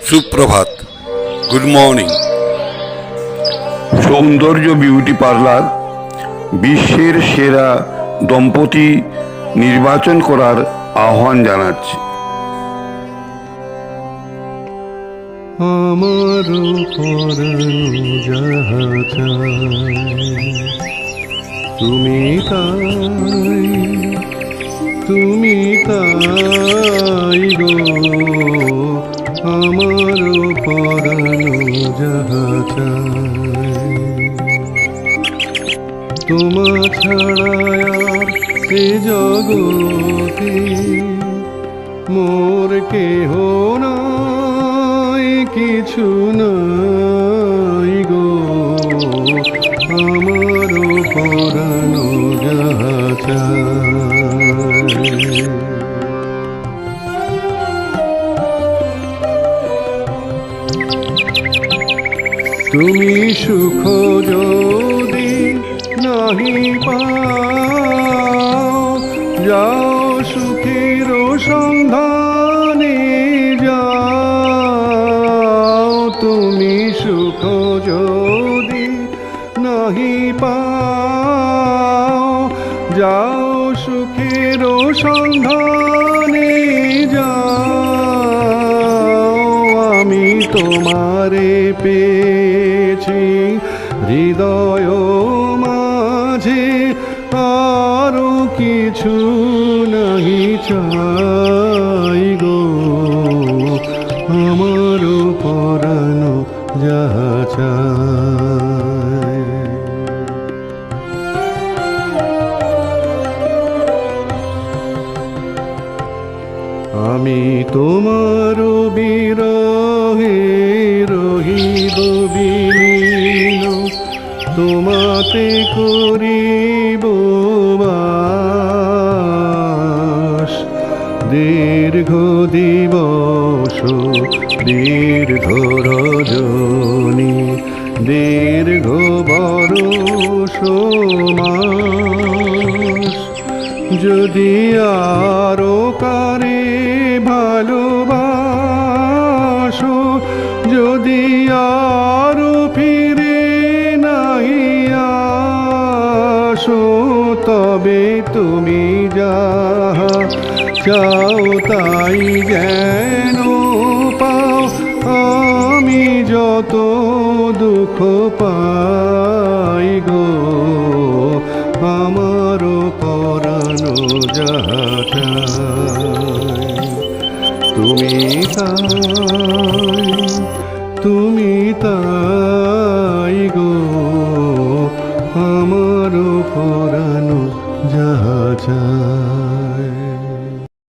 সুপ্রভাত, good morning. সৌন্দর্য beauty parlour বিশ্বের সেরা দম্পতি নির্বাচন করার আহ্বান জানাচ্ছে। আমার পরানো যাহা চায় তুমি তাই গো, আমার পরানো যাহা চায় তোমা ছাড়া আর এ জগতে মোর কেহ নাই, কিছু নাই গো, আমার পরানো যাহা চায়। তুমি সুখ যদি নাহি পাও, যাও সুখের সন্ধানে যাও। তুমি সুখ যদি নাহি পাও, যাও সুখের সন্ধানে যাও। আমি তোমারে পেয়েছি হৃদয় মাঝে, আরো কিছু নাহি চাই গো, আমার পরানো যাহা চায়। আমি তোমার বিরহে রহিব বিলীন, তোমাতে করিব বাস। দীর্ঘ দিবস দীর্ঘ রজনী, দীর্ঘ বরষ মাস। যদি আরো কারে ভালোবাসো, যদি আরো ফিরে নাই আসো, তবে তুমি যাহা চাও তাই যেন পাও। আমি যত দুঃখ পাই গো, আমার পরানো যাহা চায় তুমি তাই গো।